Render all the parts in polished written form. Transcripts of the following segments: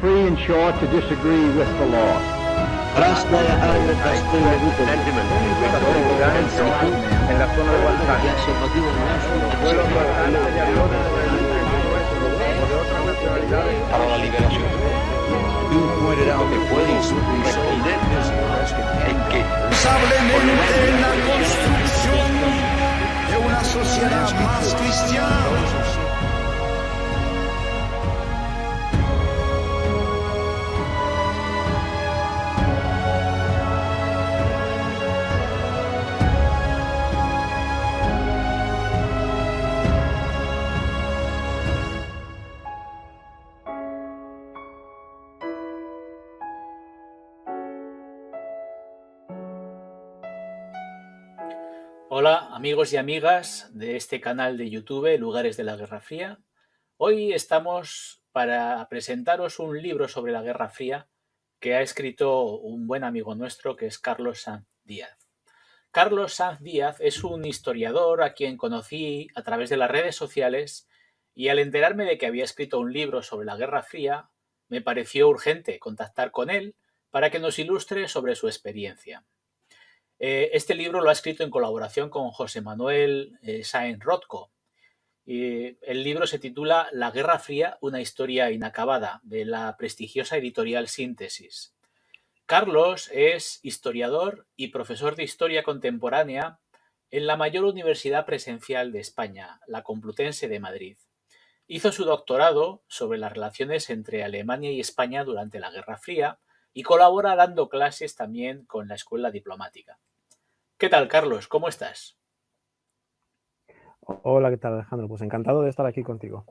free and sure to disagree with the law. Krasnaya Armia Kastelna en la zona de Balcán. Para la liberación. You pointed out que puede responder En que Responsablemente en la construcción de una sociedad más cristiana. Hola amigos y amigas de este canal de YouTube Lugares de la Guerra Fría. Hoy estamos para presentaros un libro sobre la Guerra Fría que ha escrito un buen amigo nuestro que es Carlos Sanz Díaz. Carlos Sanz Díaz es un historiador a quien conocí a través de las redes sociales y al enterarme de que había escrito un libro sobre la Guerra Fría me pareció urgente contactar con él para que nos ilustre sobre su experiencia. Este libro lo ha escrito en colaboración con José Manuel Sáenz Rothko. El libro se titula La Guerra Fría, una historia inacabada, de la prestigiosa editorial Síntesis. Carlos es historiador y profesor de Historia Contemporánea en la mayor universidad presencial de España, la Complutense de Madrid. Hizo su doctorado sobre las relaciones entre Alemania y España durante la Guerra Fría y colabora dando clases también con la Escuela Diplomática. ¿Qué tal, Carlos? ¿Cómo estás? Hola, ¿qué tal, Alejandro? Pues encantado de estar aquí contigo.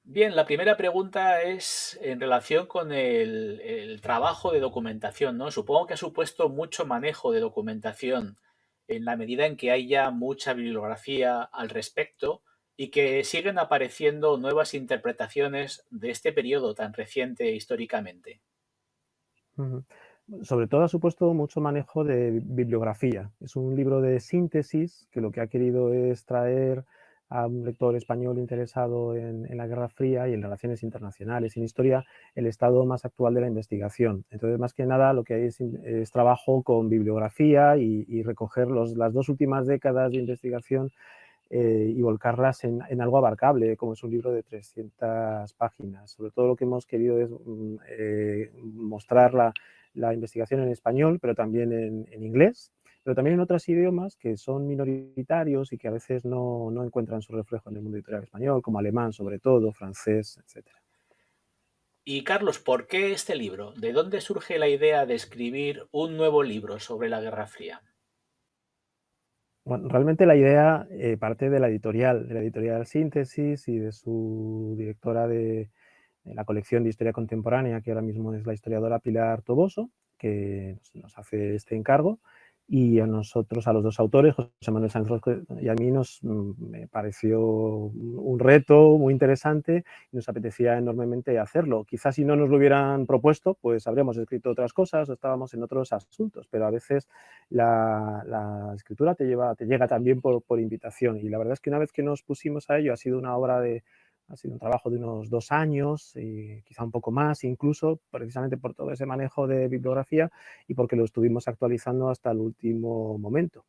Bien, la primera pregunta es en relación con el trabajo de documentación, ¿no? Supongo que ha supuesto mucho manejo de documentación en la medida en que hay ya mucha bibliografía al respecto y que siguen apareciendo nuevas interpretaciones de este periodo tan reciente históricamente. Ujú. Sobre todo ha supuesto mucho manejo de bibliografía. Es un libro de síntesis que lo que ha querido es traer a un lector español interesado en la Guerra Fría y en relaciones internacionales, en historia, el estado más actual de la investigación. Entonces, más que nada, lo que hay es trabajo con bibliografía y recoger las dos últimas décadas de investigación y volcarlas en algo abarcable, como es un libro de 300 páginas. Sobre todo lo que hemos querido es mostrar la investigación en español, pero también en inglés, pero también en otros idiomas que son minoritarios y que a veces no encuentran su reflejo en el mundo editorial español, como alemán sobre todo, francés, etc. Y Carlos, ¿por qué este libro? ¿De dónde surge la idea de escribir un nuevo libro sobre la Guerra Fría? Bueno, realmente la idea parte de la editorial Síntesis y de su directora de la colección de Historia Contemporánea, que ahora mismo es la historiadora Pilar Toboso, que nos hace este encargo. Y a nosotros, a los dos autores, José Manuel Sáenz Rothko y a mí, me pareció un reto muy interesante y nos apetecía enormemente hacerlo. Quizás si no nos lo hubieran propuesto, pues habríamos escrito otras cosas o estábamos en otros asuntos, pero a veces la escritura te llega también por invitación. Y la verdad es que una vez que nos pusimos a ello, ha sido un trabajo de unos 2 años, quizá un poco más incluso, precisamente por todo ese manejo de bibliografía y porque lo estuvimos actualizando hasta el último momento.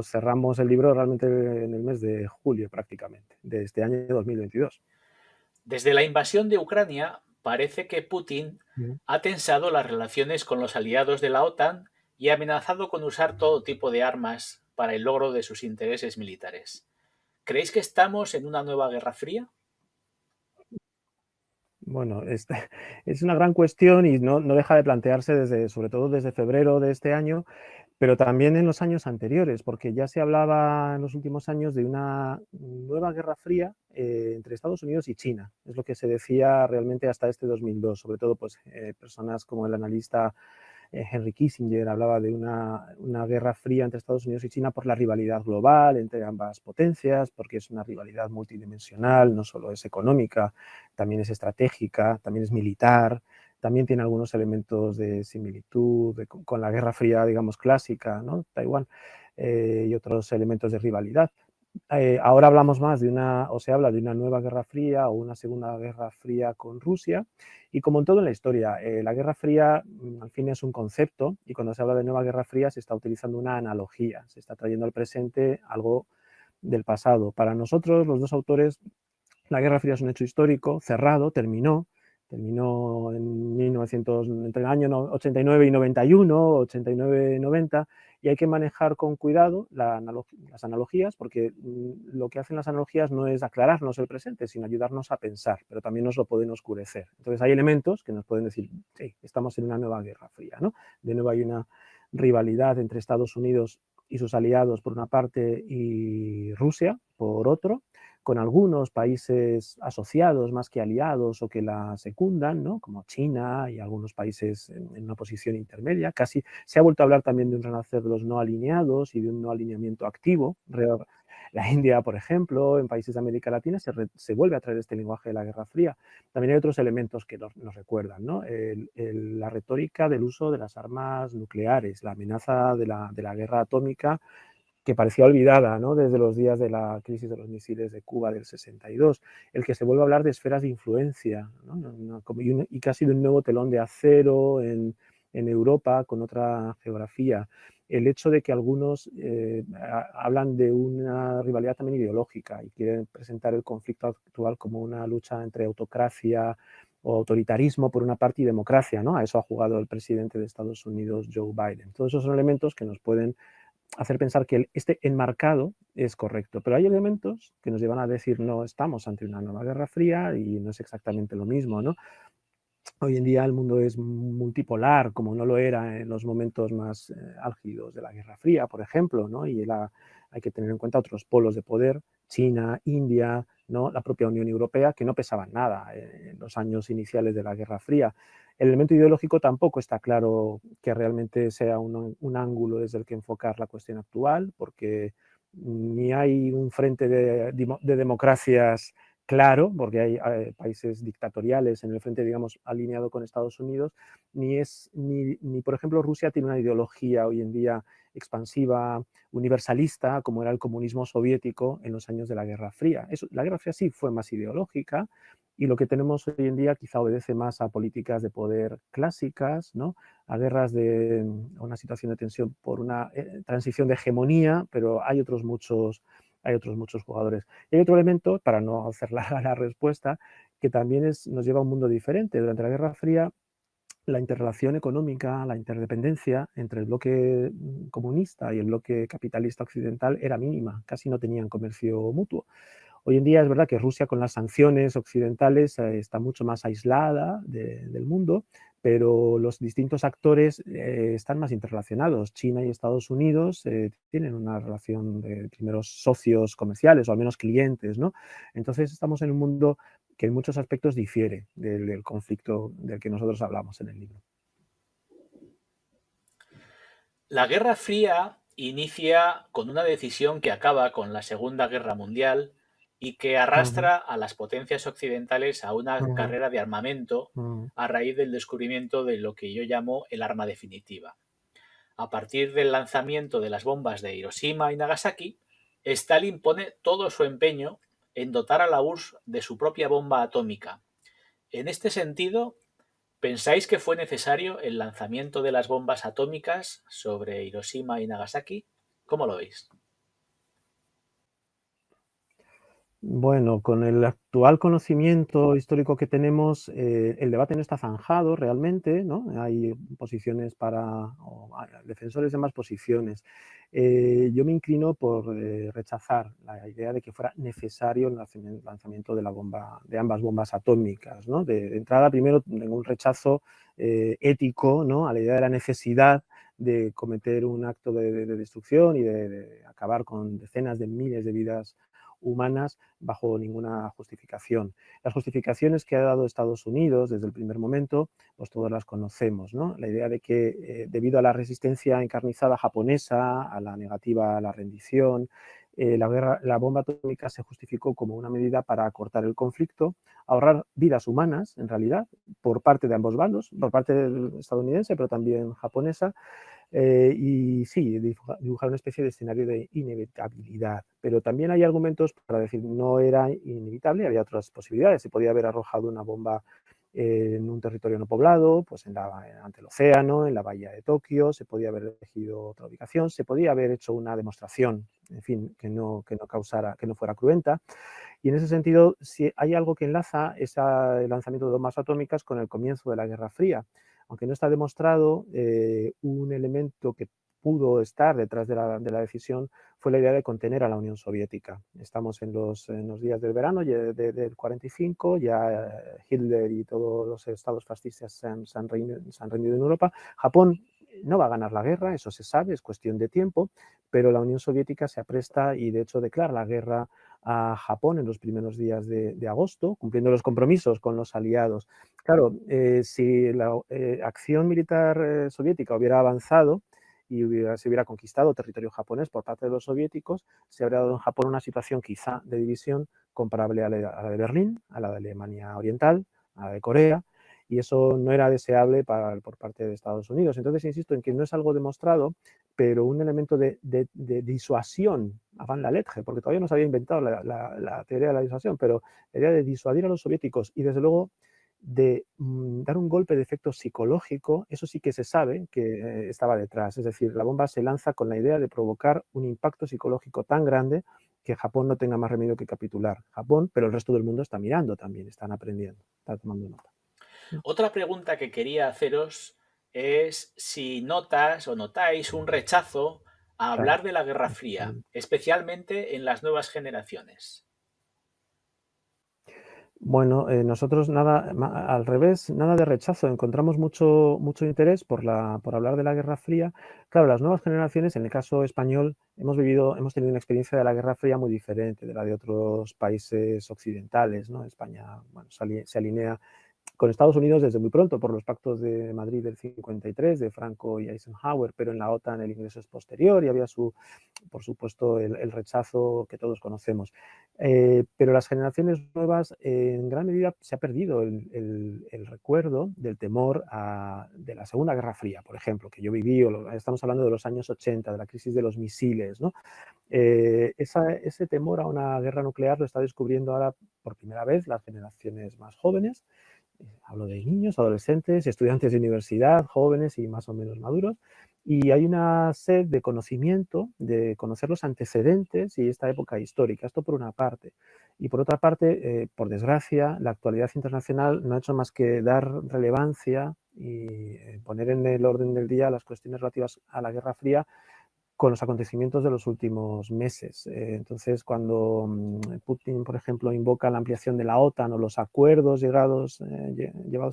Cerramos el libro realmente en el mes de julio prácticamente, de este año 2022. Desde la invasión de Ucrania, parece que Putin ha tensado las relaciones con los aliados de la OTAN y ha amenazado con usar todo tipo de armas para el logro de sus intereses militares. ¿Creéis que estamos en una nueva guerra fría? Bueno, es una gran cuestión y no deja de plantearse sobre todo desde febrero de este año, pero también en los años anteriores, porque ya se hablaba en los últimos años de una nueva guerra fría entre Estados Unidos y China. Es lo que se decía realmente hasta este 2002, sobre todo pues, personas como el analista Henry Kissinger hablaba de una guerra fría entre Estados Unidos y China por la rivalidad global entre ambas potencias, porque es una rivalidad multidimensional, no solo es económica, también es estratégica, también es militar, también tiene algunos elementos de similitud con la Guerra Fría, digamos, clásica, ¿no? Taiwán, y otros elementos de rivalidad. Ahora hablamos más o se habla de una nueva Guerra Fría o una segunda Guerra Fría con Rusia, y como en todo en la historia, la Guerra Fría al fin es un concepto, y cuando se habla de nueva Guerra Fría se está utilizando una analogía, se está trayendo al presente algo del pasado. Para nosotros, los dos autores, la Guerra Fría es un hecho histórico, cerrado, terminó en 1900, entre el año 89 y 91, 89 y 90, y hay que manejar con cuidado las analogías, porque lo que hacen las analogías no es aclararnos el presente, sino ayudarnos a pensar, pero también nos lo pueden oscurecer. Entonces hay elementos que nos pueden decir, sí, estamos en una nueva Guerra Fría, ¿no? De nuevo hay una rivalidad entre Estados Unidos y sus aliados por una parte y Rusia por otro, con algunos países asociados más que aliados o que la secundan, ¿no? Como China y algunos países en una posición intermedia. Casi se ha vuelto a hablar también de un renacer de los no alineados y de un no alineamiento activo. La India, por ejemplo, en países de América Latina se vuelve a traer este lenguaje de la Guerra Fría. También hay otros elementos que nos recuerdan, ¿no? La retórica del uso de las armas nucleares, la amenaza de la guerra atómica, que parecía olvidada, ¿no? Desde los días de la crisis de los misiles de Cuba del 62, el que se vuelve a hablar de esferas de influencia, ¿no? Y casi de un nuevo telón de acero en Europa con otra geografía. El hecho de que algunos hablan de una rivalidad también ideológica y quieren presentar el conflicto actual como una lucha entre autocracia o autoritarismo por una parte y democracia, ¿no? A eso ha jugado el presidente de Estados Unidos, Joe Biden. Todos esos son elementos que nos pueden hacer pensar que este enmarcado es correcto, pero hay elementos que nos llevan a decir no estamos ante una nueva Guerra Fría y no es exactamente lo mismo, ¿no? Hoy en día el mundo es multipolar, como no lo era en los momentos más álgidos de la Guerra Fría, por ejemplo, ¿no? Y hay que tener en cuenta otros polos de poder, China, India, ¿no? La propia Unión Europea, que no pesaban nada en los años iniciales de la Guerra Fría. El elemento ideológico tampoco está claro que realmente sea un ángulo desde el que enfocar la cuestión actual, porque ni hay un frente de democracias claro, porque hay países dictatoriales en el frente, digamos, alineado con Estados Unidos, ni, por ejemplo, Rusia tiene una ideología hoy en día expansiva, universalista, como era el comunismo soviético en los años de la Guerra Fría. La Guerra Fría sí fue más ideológica, y lo que tenemos hoy en día quizá obedece más a políticas de poder clásicas, ¿no? A guerras a una situación de tensión por una transición de hegemonía, pero hay otros muchos jugadores. Y hay otro elemento, para no hacer larga la respuesta, que también nos lleva a un mundo diferente. Durante la Guerra Fría, la interrelación económica, la interdependencia entre el bloque comunista y el bloque capitalista occidental era mínima, casi no tenían comercio mutuo. Hoy en día es verdad que Rusia, con las sanciones occidentales, está mucho más aislada del mundo, pero los distintos actores están más interrelacionados. China y Estados Unidos tienen una relación de primeros socios comerciales, o al menos clientes, ¿no? Entonces estamos en un mundo que en muchos aspectos difiere del conflicto del que nosotros hablamos en el libro. La Guerra Fría inicia con una decisión que acaba con la Segunda Guerra Mundial y que arrastra a las potencias occidentales a una carrera de armamento a raíz del descubrimiento de lo que yo llamo el arma definitiva. A partir del lanzamiento de las bombas de Hiroshima y Nagasaki, Stalin pone todo su empeño en dotar a la URSS de su propia bomba atómica. En este sentido, ¿pensáis que fue necesario el lanzamiento de las bombas atómicas sobre Hiroshima y Nagasaki? ¿Cómo lo veis? Bueno, con el actual conocimiento histórico que tenemos, el debate no está zanjado realmente, ¿no? Hay posiciones hay defensores de más posiciones. Yo me inclino por rechazar la idea de que fuera necesario el lanzamiento de ambas bombas atómicas, ¿no? De entrada, primero, tengo un rechazo ético, ¿no? A la idea de la necesidad de cometer un acto de destrucción y de acabar con decenas de miles de vidas humanas bajo ninguna justificación. Las justificaciones que ha dado Estados Unidos desde el primer momento, pues todas las conocemos, ¿no? La idea de que debido a la resistencia encarnizada japonesa, a la negativa a la rendición, la bomba atómica se justificó como una medida para acortar el conflicto, ahorrar vidas humanas, en realidad, por parte de ambos bandos, por parte estadounidense, pero también japonesa, Y sí, dibujar una especie de escenario de inevitabilidad, pero también hay argumentos para decir no era inevitable, había otras posibilidades. Se podía haber arrojado una bomba en un territorio no poblado, pues ante el océano, en la bahía de Tokio, se podía haber elegido otra ubicación, se podía haber hecho una demostración, en fin, que no fuera cruenta. Y en ese sentido, si hay algo que enlaza el lanzamiento de bombas atómicas con el comienzo de la Guerra Fría. Aunque no está demostrado, un elemento que pudo estar detrás de la decisión fue la idea de contener a la Unión Soviética. Estamos en los días del verano del 45, ya Hitler y todos los estados fascistas se han rendido en Europa. Japón no va a ganar la guerra, eso se sabe, es cuestión de tiempo, pero la Unión Soviética se apresta y de hecho declara la guerra a Japón en los primeros días de agosto, cumpliendo los compromisos con los aliados. Claro, si la acción militar soviética hubiera avanzado y se hubiera conquistado territorio japonés por parte de los soviéticos, se habría dado en Japón una situación quizá de división comparable a la de Berlín, a la de Alemania Oriental, a la de Corea, y eso no era deseable por parte de Estados Unidos. Entonces, insisto en que no es algo demostrado, pero un elemento de disuasión avant la lettre, porque todavía no se había inventado la teoría de la disuasión, pero la idea de disuadir a los soviéticos y, desde luego, de dar un golpe de efecto psicológico, eso sí que se sabe que estaba detrás. Es decir, la bomba se lanza con la idea de provocar un impacto psicológico tan grande que Japón no tenga más remedio que capitular. Japón, pero el resto del mundo está mirando también, están aprendiendo, está tomando nota. Otra pregunta que quería haceros es si notas o notáis un rechazo a hablar de la Guerra Fría, especialmente en las nuevas generaciones. Bueno, nosotros nada, al revés, nada de rechazo. Encontramos mucho interés por hablar de la Guerra Fría. Claro, las nuevas generaciones, en el caso español, hemos tenido una experiencia de la Guerra Fría muy diferente de la de otros países occidentales, ¿no? España, bueno, se alinea con Estados Unidos desde muy pronto por los pactos de Madrid del 53, de Franco y Eisenhower, pero en la OTAN el ingreso es posterior y había por supuesto, el rechazo que todos conocemos. Pero las generaciones nuevas, en gran medida, se ha perdido el recuerdo del temor de la Segunda Guerra Fría, por ejemplo, que yo viví, estamos hablando de los años 80, de la crisis de los misiles, ¿no? Ese temor a una guerra nuclear lo está descubriendo ahora por primera vez las generaciones más jóvenes. Hablo de niños, adolescentes, estudiantes de universidad, jóvenes y más o menos maduros. Y hay una sed de conocimiento, de conocer los antecedentes y esta época histórica. Esto por una parte. Y por otra parte, por desgracia, la actualidad internacional no ha hecho más que dar relevancia y poner en el orden del día las cuestiones relativas a la Guerra Fría con los acontecimientos de los últimos meses. Entonces, cuando Putin, por ejemplo, invoca la ampliación de la OTAN o los acuerdos llevados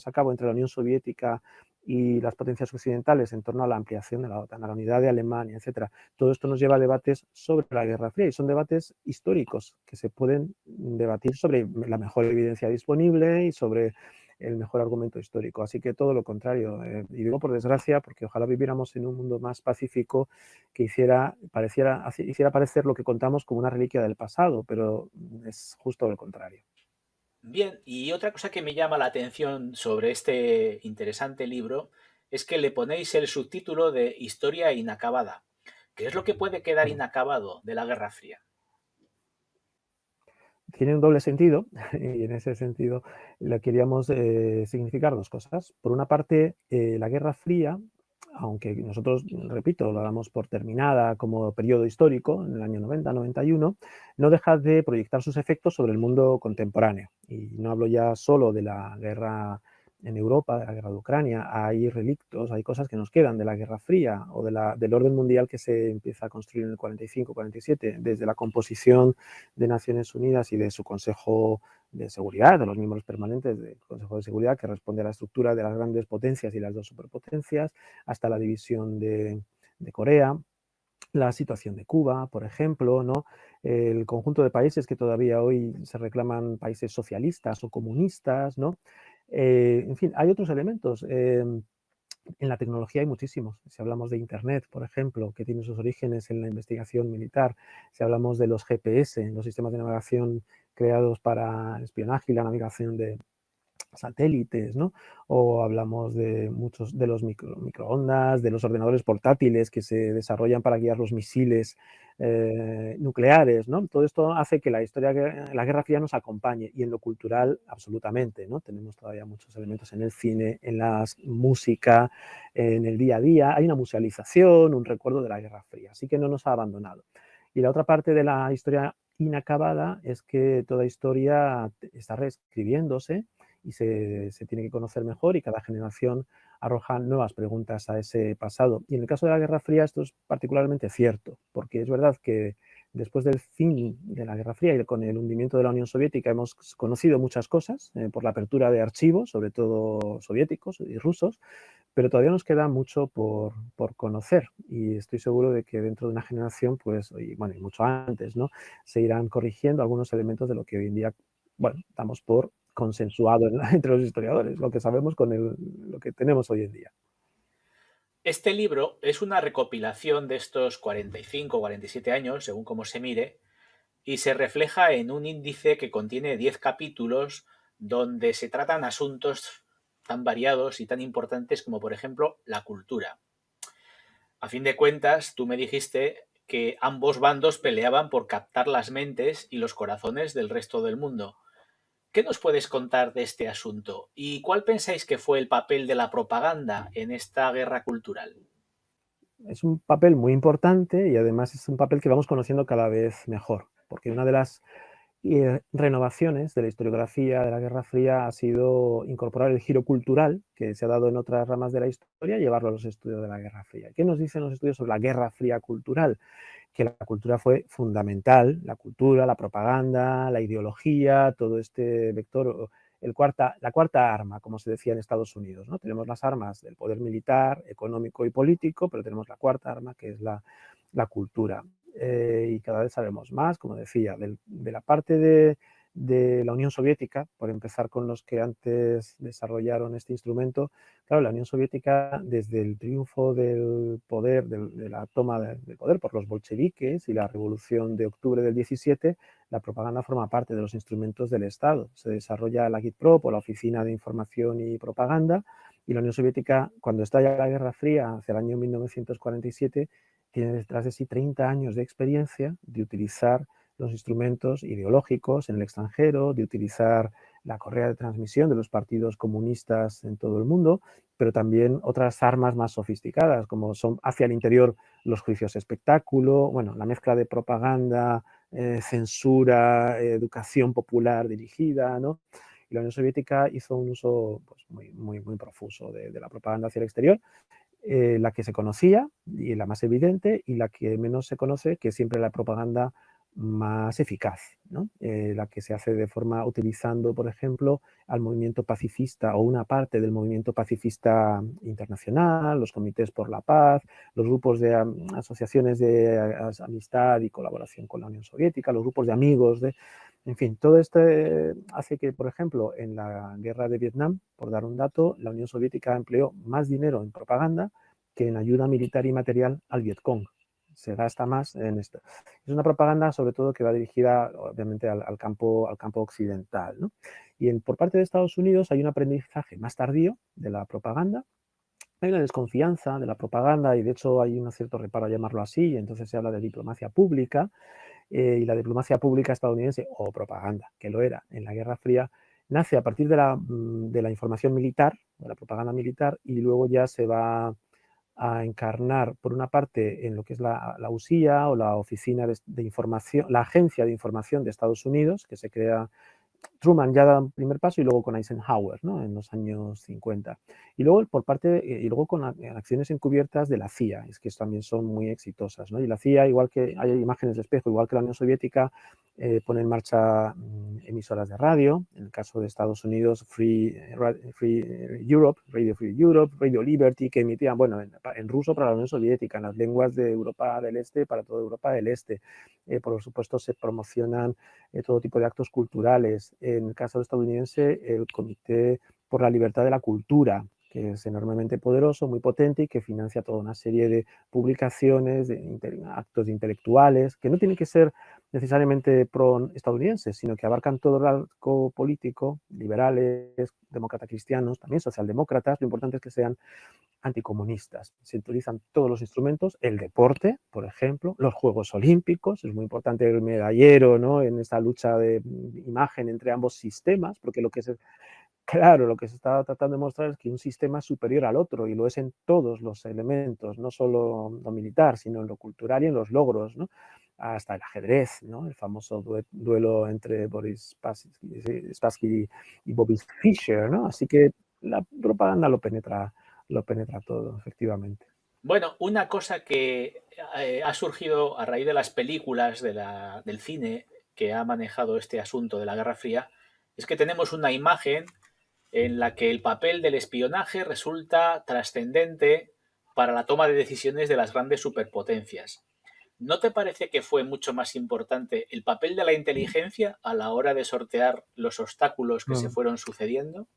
a cabo entre la Unión Soviética y las potencias occidentales en torno a la ampliación de la OTAN, a la unidad de Alemania, etcétera, todo esto nos lleva a debates sobre la Guerra Fría y son debates históricos que se pueden debatir sobre la mejor evidencia disponible y sobre el mejor argumento histórico. Así que todo lo contrario. Y digo por desgracia, porque ojalá viviéramos en un mundo más pacífico que hiciera parecer lo que contamos como una reliquia del pasado, pero es justo lo contrario. Bien, y otra cosa que me llama la atención sobre este interesante libro es que le ponéis el subtítulo de Historia inacabada. ¿Qué es lo que puede quedar inacabado de la Guerra Fría? Tiene un doble sentido y en ese sentido le queríamos significar dos cosas. Por una parte, la Guerra Fría, aunque nosotros, repito, lo damos por terminada como periodo histórico, en el año 90-91, no deja de proyectar sus efectos sobre el mundo contemporáneo. Y no hablo ya solo de la guerra en Europa, de la guerra de Ucrania, hay relictos, hay cosas que nos quedan de la Guerra Fría o del orden mundial que se empieza a construir en el 45-47, desde la composición de Naciones Unidas y de su Consejo de Seguridad, de los miembros permanentes del Consejo de Seguridad, que responde a la estructura de las grandes potencias y las dos superpotencias, hasta la división de Corea, la situación de Cuba, por ejemplo, ¿no? El conjunto de países que todavía hoy se reclaman países socialistas o comunistas, ¿no? En fin, hay otros elementos. En la tecnología hay muchísimos. Si hablamos de Internet, por ejemplo, que tiene sus orígenes en la investigación militar, si hablamos de los GPS, los sistemas de navegación creados para el espionaje y la navegación de satélites, ¿no? O hablamos de muchos de los microondas, de los ordenadores portátiles que se desarrollan para guiar los misiles nucleares, ¿no? Todo esto hace que la historia, la Guerra Fría nos acompañe, y en lo cultural absolutamente, ¿no? Tenemos todavía muchos elementos en el cine, en la música, en el día a día. Hay una musealización, un recuerdo de la Guerra Fría, así que no nos ha abandonado. Y la otra parte de la historia inacabada es que toda historia está reescribiéndose y se tiene que conocer mejor, y cada generación arroja nuevas preguntas a ese pasado. Y en el caso de la Guerra Fría esto es particularmente cierto, porque es verdad que después del fin de la Guerra Fría y con el hundimiento de la Unión Soviética hemos conocido muchas cosas por la apertura de archivos, sobre todo soviéticos y rusos, pero todavía nos queda mucho por conocer, y estoy seguro de que dentro de una generación, pues, y mucho antes, ¿no?, se irán corrigiendo algunos elementos de lo que hoy en día, bueno, damos por consensuado entre los historiadores, lo que sabemos con lo que tenemos hoy en día. Este libro es una recopilación de estos 45 o 47 años, según cómo se mire, y se refleja en un índice que contiene 10 capítulos donde se tratan asuntos tan variados y tan importantes como, por ejemplo, la cultura. A fin de cuentas, tú me dijiste que ambos bandos peleaban por captar las mentes y los corazones del resto del mundo. ¿Qué nos puedes contar de este asunto? ¿Y cuál pensáis que fue el papel de la propaganda en esta guerra cultural? Es un papel muy importante, y además es un papel que vamos conociendo cada vez mejor, porque una de las renovaciones de la historiografía de la Guerra Fría ha sido incorporar el giro cultural que se ha dado en otras ramas de la historia y llevarlo a los estudios de la Guerra Fría. ¿Qué nos dicen los estudios sobre la Guerra Fría cultural? Que la cultura fue fundamental, la cultura, la propaganda, la ideología, todo este vector, la cuarta arma, como se decía en Estados Unidos, ¿no? Tenemos las armas del poder militar, económico y político, pero tenemos la cuarta arma, que es la cultura. Y cada vez sabemos más, como decía, de la parte de la Unión Soviética, por empezar con los que antes desarrollaron este instrumento. Claro, la Unión Soviética, desde el triunfo del poder, de la toma del poder por los bolcheviques y la revolución de octubre del 17, la propaganda forma parte de los instrumentos del Estado. Se desarrolla la Agitprop, o la Oficina de Información y Propaganda, y la Unión Soviética, cuando estalla la Guerra Fría, hacia el año 1947, tiene detrás de sí 30 años de experiencia de utilizar los instrumentos ideológicos en el extranjero, de utilizar la correa de transmisión de los partidos comunistas en todo el mundo, pero también otras armas más sofisticadas, como son hacia el interior los juicios espectáculo, bueno, la mezcla de propaganda, censura, educación popular dirigida, ¿no? Y la Unión Soviética hizo un uso, pues, muy profuso de la propaganda hacia el exterior. La que se conocía y la más evidente, y la que menos se conoce, que es siempre la propaganda más eficaz, ¿no? La que se hace de forma utilizando, por ejemplo, al movimiento pacifista o una parte del movimiento pacifista internacional, los comités por la paz, los grupos de asociaciones de amistad y colaboración con la Unión Soviética, los grupos de amigos, en fin, todo esto hace que, por ejemplo, en la guerra de Vietnam, por dar un dato, la Unión Soviética empleó más dinero en propaganda que en ayuda militar y material al Vietcong. Se gasta más en esto. Es una propaganda, sobre todo, que va dirigida, obviamente, al campo occidental, ¿no? Y por parte de Estados Unidos hay un aprendizaje más tardío de la propaganda. Hay una desconfianza de la propaganda, y de hecho hay un cierto reparo a llamarlo así, y entonces se habla de diplomacia pública. Y la diplomacia pública estadounidense, o propaganda, que lo era en la Guerra Fría, nace a partir de la información militar, de la propaganda militar, y luego ya se va a encarnar, por una parte, en lo que es la USIA, o la Oficina de Información, la Agencia de Información de Estados Unidos, que se crea. Truman ya da un primer paso, y luego con Eisenhower, ¿no?, en los años 50. Y luego y luego con acciones encubiertas de la CIA, es que también son muy exitosas, ¿no? Y la CIA, igual que hay imágenes de espejo, igual que la Unión Soviética, pone en marcha emisoras de radio. En el caso de Estados Unidos, Free Europe, Radio Free Europe, Radio Liberty, que emitían, bueno, en ruso para la Unión Soviética, en las lenguas de Europa del Este para toda Europa del Este. Por supuesto, se promocionan todo tipo de actos culturales. En el caso estadounidense, el Comité por la Libertad de la Cultura, que es enormemente poderoso, muy potente, y que financia toda una serie de publicaciones, de actos intelectuales, que no tienen que ser necesariamente pro-estadounidenses, sino que abarcan todo el arco político, liberales, demócratas cristianos, también socialdemócratas. Lo importante es que sean anticomunistas. Se utilizan todos los instrumentos, el deporte, por ejemplo, los Juegos Olímpicos, es muy importante el medallero, ¿no?, en esta lucha de imagen entre ambos sistemas, porque lo que se estaba tratando de mostrar es que un sistema es superior al otro, y lo es en todos los elementos, no solo lo militar, sino en lo cultural y en los logros, ¿no? Hasta el ajedrez, ¿no?, el famoso duelo entre Boris Spassky y Bobby Fischer, ¿no? Así que la propaganda lo penetra todo, efectivamente. Bueno, una cosa que ha surgido a raíz de las películas del cine que ha manejado este asunto de la Guerra Fría es que tenemos una imagen en la que el papel del espionaje resulta trascendente para la toma de decisiones de las grandes superpotencias. ¿No te parece que fue mucho más importante el papel de la inteligencia a la hora de sortear los obstáculos que se fueron sucediendo?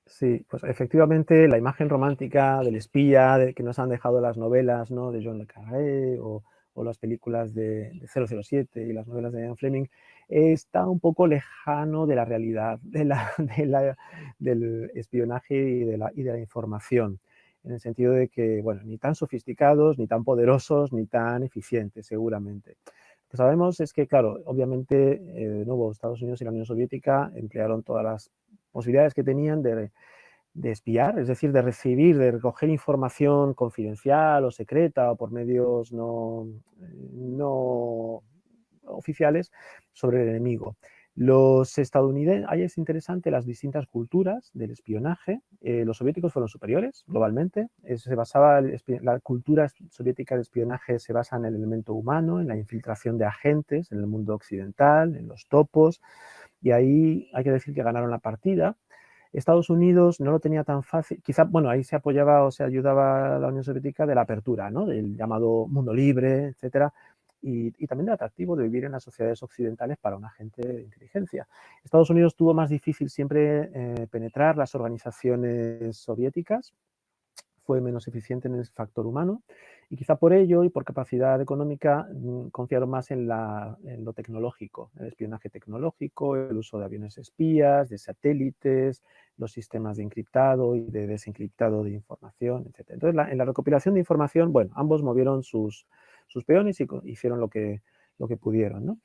Sí, pues efectivamente la imagen romántica del espía que nos han dejado las novelas, ¿no?, de John le Carré o las películas de 007 y las novelas de Ian Fleming está un poco lejano de la realidad del espionaje y de la información, en el sentido de que, bueno, ni tan sofisticados, ni tan poderosos, ni tan eficientes, seguramente. Lo que sabemos es que, claro, obviamente, de nuevo, Estados Unidos y la Unión Soviética emplearon todas las posibilidades que tenían de espiar, es decir, de recibir, de recoger información confidencial o secreta o por medios no oficiales sobre el enemigo. Los estadounidenses, ahí es interesante las distintas culturas del espionaje. Los soviéticos fueron superiores globalmente. La cultura soviética de espionaje se basa en el elemento humano, en la infiltración de agentes en el mundo occidental, en los topos, y ahí hay que decir que ganaron la partida. Estados Unidos no lo tenía tan fácil, quizá, bueno, ahí se apoyaba o se ayudaba a la Unión Soviética de la apertura, ¿no?, del llamado mundo libre, etcétera, y también del atractivo de vivir en las sociedades occidentales para un agente de inteligencia. Estados Unidos tuvo más difícil siempre penetrar las organizaciones soviéticas, fue menos eficiente en el factor humano, y quizá por ello y por capacidad económica confiaron más en lo tecnológico, el espionaje tecnológico, el uso de aviones espías, de satélites, los sistemas de encriptado y de desencriptado de información, etc. Entonces, en la recopilación de información, bueno, ambos movieron sus peones y hicieron lo que pudieron, ¿no?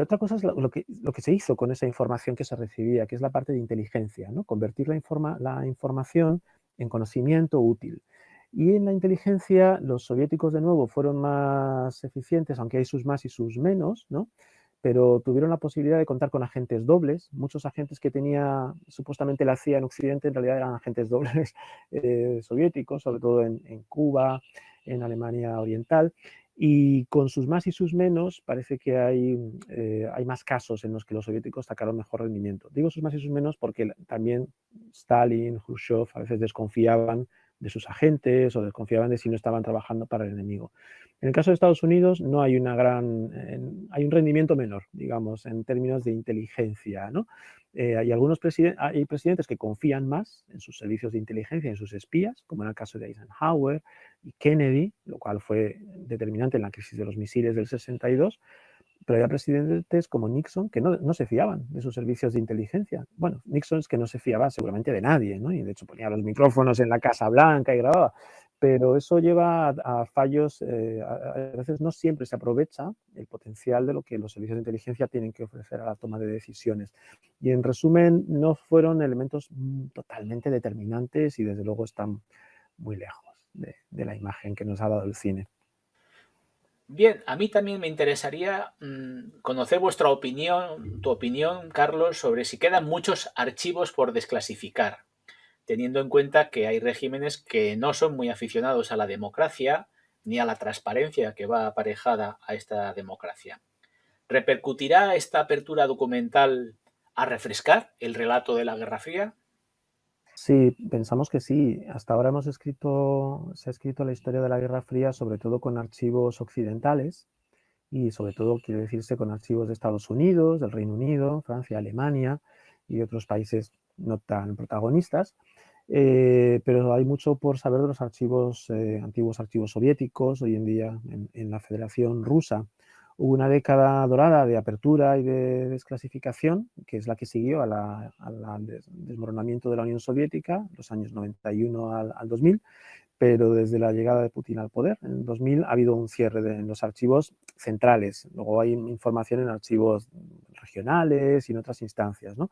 Otra cosa es lo que se hizo con esa información que se recibía, que es la parte de inteligencia, ¿no? Convertir la información en conocimiento útil. Y en la inteligencia, los soviéticos de nuevo fueron más eficientes, aunque hay sus más y sus menos, ¿no?, pero tuvieron la posibilidad de contar con agentes dobles. Muchos agentes que tenía supuestamente la CIA en Occidente en realidad eran agentes dobles soviéticos, sobre todo en Cuba, en Alemania Oriental. Y con sus más y sus menos, parece que hay más casos en los que los soviéticos sacaron mejor rendimiento. Digo sus más y sus menos porque también Stalin, Khrushchev a veces desconfiaban de sus agentes o desconfiaban de si no estaban trabajando para el enemigo. En el caso de Estados Unidos no hay hay un rendimiento menor, digamos, en términos de inteligencia, ¿no? Hay presidentes que confían más en sus servicios de inteligencia, en sus espías, como en el caso de Eisenhower y Kennedy, lo cual fue determinante en la crisis de los misiles del 62, pero había presidentes como Nixon que no se fiaban de sus servicios de inteligencia. Bueno, Nixon es que no se fiaba seguramente de nadie, ¿no? Y de hecho ponía los micrófonos en la Casa Blanca y grababa. Pero eso lleva a fallos, a veces no siempre se aprovecha el potencial de lo que los servicios de inteligencia tienen que ofrecer a la toma de decisiones. Y en resumen, no fueron elementos totalmente determinantes y desde luego están muy lejos de la imagen que nos ha dado el cine. Bien, a mí también me interesaría conocer vuestra opinión, tu opinión, Carlos, sobre si quedan muchos archivos por desclasificar, teniendo en cuenta que hay regímenes que no son muy aficionados a la democracia ni a la transparencia que va aparejada a esta democracia. ¿Repercutirá esta apertura documental a refrescar el relato de la Guerra Fría? Sí, pensamos que sí. Hasta ahora se ha escrito la historia de la Guerra Fría sobre todo con archivos occidentales y sobre todo, quiere decirse, con archivos de Estados Unidos, del Reino Unido, Francia, Alemania y otros países no tan protagonistas. Pero hay mucho por saber de los antiguos archivos soviéticos, hoy en día en la Federación Rusa Hubo una década dorada de apertura y de desclasificación, que es la que siguió al desmoronamiento de la Unión Soviética, los años 91 al 2000, pero desde la llegada de Putin al poder, en 2000, ha habido un cierre en los archivos centrales. Luego hay información en archivos regionales y en otras instancias, ¿no?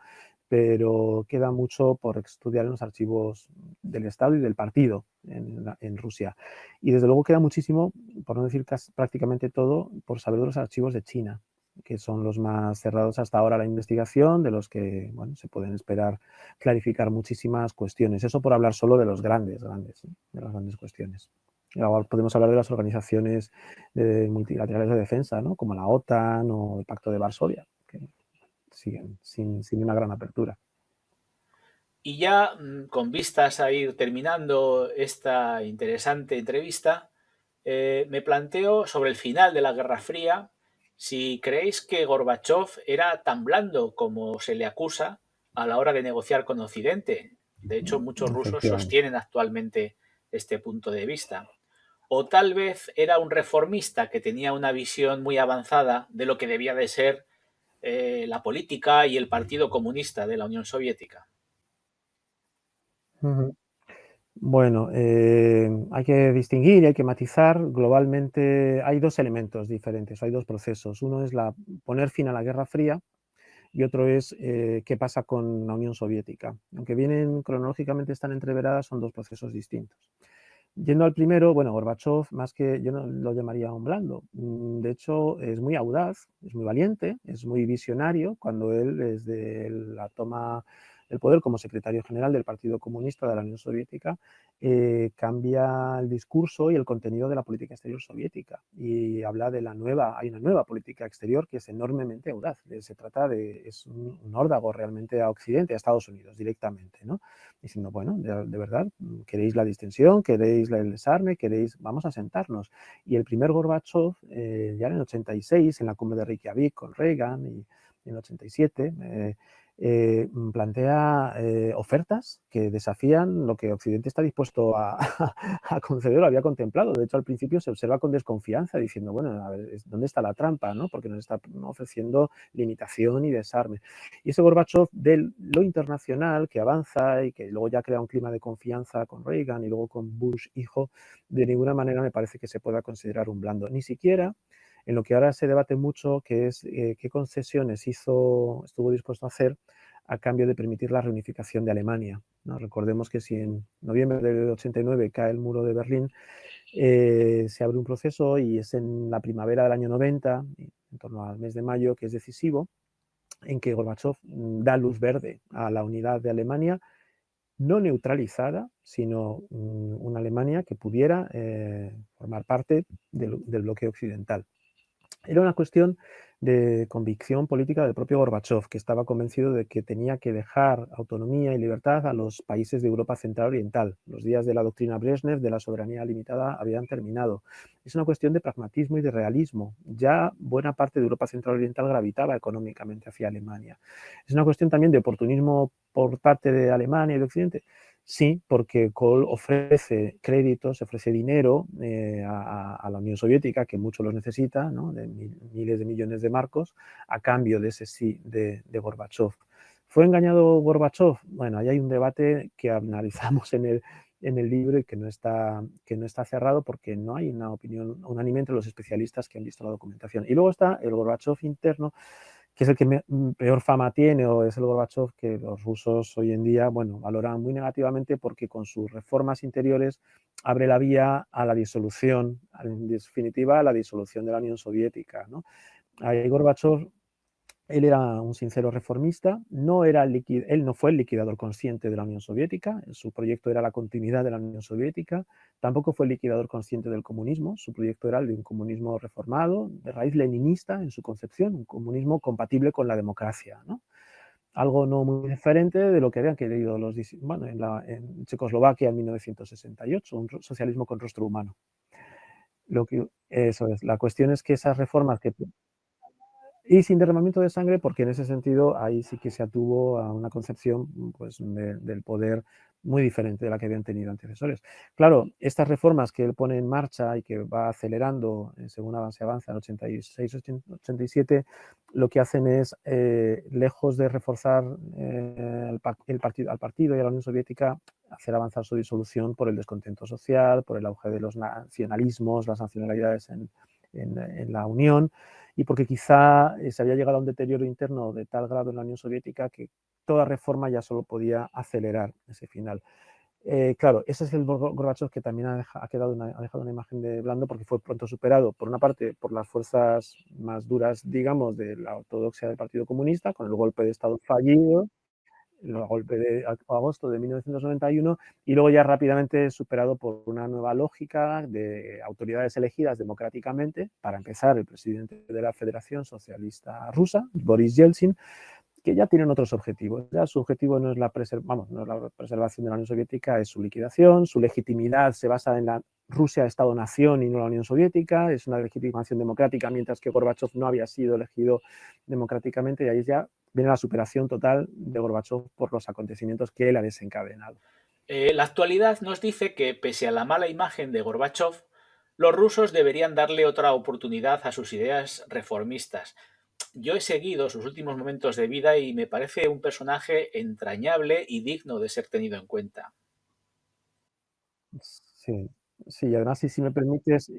Pero queda mucho por estudiar en los archivos del Estado y del partido en Rusia. Y desde luego queda muchísimo, por no decir prácticamente todo, por saber de los archivos de China, que son los más cerrados hasta ahora a la investigación, de los que bueno, se pueden esperar clarificar muchísimas cuestiones. Eso por hablar solo de los grandes, de las grandes cuestiones. Y ahora podemos hablar de las organizaciones multilaterales de defensa, ¿no? Como la OTAN o el Pacto de Varsovia, que siguen sin una gran apertura. Y ya con vistas a ir terminando esta interesante entrevista, me planteo sobre el final de la Guerra Fría, si creéis que Gorbachov era tan blando como se le acusa a la hora de negociar con Occidente. De hecho, muchos rusos sostienen actualmente este punto de vista. O tal vez era un reformista que tenía una visión muy avanzada de lo que debía de ser la política y el Partido Comunista de la Unión Soviética. Bueno, hay que distinguir y hay que matizar. Globalmente hay dos elementos diferentes, hay dos procesos. Uno es poner fin a la Guerra Fría y otro es qué pasa con la Unión Soviética. Aunque vienen cronológicamente, están entreveradas, son dos procesos distintos. Yendo al primero, bueno, Gorbachov, más que yo no lo llamaría un blando. De hecho, es muy audaz, es muy valiente, es muy visionario cuando él, desde la toma del poder como secretario general del Partido Comunista de la Unión Soviética, cambia el discurso y el contenido de la política exterior soviética y habla de hay una nueva política exterior que es enormemente audaz. Se trata es un órdago realmente a Occidente, a Estados Unidos directamente, ¿no? Diciendo, bueno, de verdad, queréis la distensión, queréis el desarme, vamos a sentarnos. Y el primer Gorbachov, ya en el 86, en la cumbre de Reykjavik con Reagan y en el 87, plantea ofertas que desafían lo que Occidente está dispuesto a conceder o había contemplado. De hecho, al principio se observa con desconfianza, diciendo, bueno, a ver, ¿dónde está la trampa? ¿No? Porque nos está ofreciendo limitación y desarme. Y ese Gorbachov de lo internacional que avanza y que luego ya crea un clima de confianza con Reagan y luego con Bush hijo, de ninguna manera me parece que se pueda considerar un blando. Ni siquiera en lo que ahora se debate mucho, que es qué concesiones estuvo dispuesto a hacer a cambio de permitir la reunificación de Alemania, ¿no? Recordemos que si en noviembre del 89 cae el muro de Berlín, se abre un proceso y es en la primavera del año 90, en torno al mes de mayo, que es decisivo, en que Gorbachov da luz verde a la unidad de Alemania, no neutralizada, sino una Alemania que pudiera formar parte del bloque occidental. Era una cuestión de convicción política del propio Gorbachov, que estaba convencido de que tenía que dejar autonomía y libertad a los países de Europa Central Oriental. Los días de la doctrina Brezhnev, de la soberanía limitada, habían terminado. Es una cuestión de pragmatismo y de realismo. Ya buena parte de Europa Central Oriental gravitaba económicamente hacia Alemania. Es una cuestión también de oportunismo por parte de Alemania y de Occidente. Sí, porque Kohl ofrece créditos, ofrece dinero a la Unión Soviética, que mucho los necesita, ¿no? De miles de millones de marcos, a cambio de ese sí de Gorbachov. ¿Fue engañado Gorbachov? Bueno, ahí hay un debate que analizamos en el libro y que no está cerrado porque no hay una opinión unánime entre los especialistas que han visto la documentación. Y luego está el Gorbachov interno, que es el que peor fama tiene, o es el Gorbachov que los rusos hoy en día, bueno, valoran muy negativamente porque con sus reformas interiores abre la vía a la disolución, en definitiva, a la disolución de la Unión Soviética, ¿no? Ahí Gorbachov, él era un sincero reformista, él no fue el liquidador consciente de la Unión Soviética, su proyecto era la continuidad de la Unión Soviética, tampoco fue el liquidador consciente del comunismo, su proyecto era el de un comunismo reformado, de raíz leninista en su concepción, un comunismo compatible con la democracia, ¿no? Algo no muy diferente de lo que habían querido en Checoslovaquia en 1968, un socialismo con rostro humano. Eso es, la cuestión es que esas reformas que... Y sin derramamiento de sangre, porque en ese sentido ahí sí que se atuvo a una concepción pues, del poder muy diferente de la que habían tenido antecesores. Claro, estas reformas que él pone en marcha y que va acelerando según se avanza en 86-87, lo que hacen es, lejos de reforzar al partido y a la Unión Soviética, hacer avanzar su disolución por el descontento social, por el auge de los nacionalismos, las nacionalidades en la Unión, y porque quizá se había llegado a un deterioro interno de tal grado en la Unión Soviética que toda reforma ya solo podía acelerar ese final. Claro, ese es el Gorbachov que también ha dejado una imagen de blando, porque fue pronto superado, por una parte, por las fuerzas más duras, digamos, de la ortodoxia del Partido Comunista, con el golpe de Estado fallido, el golpe de agosto de 1991, y luego ya rápidamente superado por una nueva lógica de autoridades elegidas democráticamente. Para empezar, el presidente de la Federación Socialista Rusa, Boris Yeltsin, que ya tienen otros objetivos. Ya su objetivo no es la preservación de la Unión Soviética, es su liquidación. Su legitimidad se basa en la Rusia Estado-nación y no la Unión Soviética. Es una legitimación democrática, mientras que Gorbachov no había sido elegido democráticamente, y ahí ya viene la superación total de Gorbachov por los acontecimientos que él ha desencadenado. La actualidad nos dice que, pese a la mala imagen de Gorbachov, los rusos deberían darle otra oportunidad a sus ideas reformistas. Yo he seguido sus últimos momentos de vida y me parece un personaje entrañable y digno de ser tenido en cuenta. Sí, sí, y además, si me permites,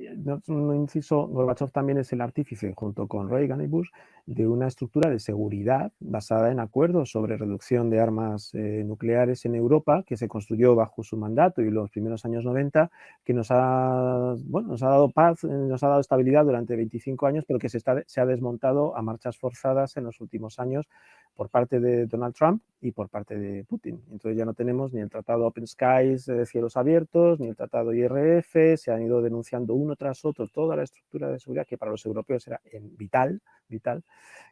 un inciso, Gorbachov también es el artífice, junto con Reagan y Bush, de una estructura de seguridad basada en acuerdos sobre reducción de armas nucleares en Europa, que se construyó bajo su mandato y los primeros años 90, que nos ha dado paz, nos ha dado estabilidad durante 25 años, pero que se ha desmontado a marchas forzadas en los últimos años por parte de Donald Trump y por parte de Putin. Entonces ya no tenemos ni el tratado Open Skies de cielos abiertos, ni el tratado IRF, se han ido denunciando uno tras otro toda la estructura de seguridad que para los europeos era vital.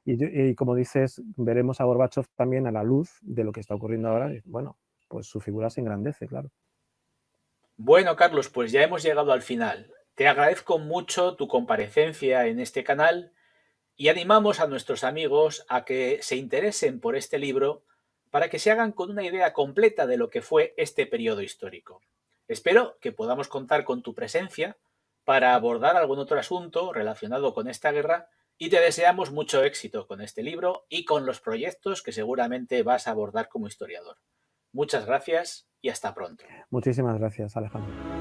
Y como dices, veremos a Gorbachov también a la luz de lo que está ocurriendo ahora. Y, bueno, pues su figura se engrandece, claro. Bueno, Carlos, pues ya hemos llegado al final. Te agradezco mucho tu comparecencia en este canal y animamos a nuestros amigos a que se interesen por este libro para que se hagan con una idea completa de lo que fue este periodo histórico. Espero que podamos contar con tu presencia para abordar algún otro asunto relacionado con esta guerra, y te deseamos mucho éxito con este libro y con los proyectos que seguramente vas a abordar como historiador. Muchas gracias y hasta pronto. Muchísimas gracias, Alejandro.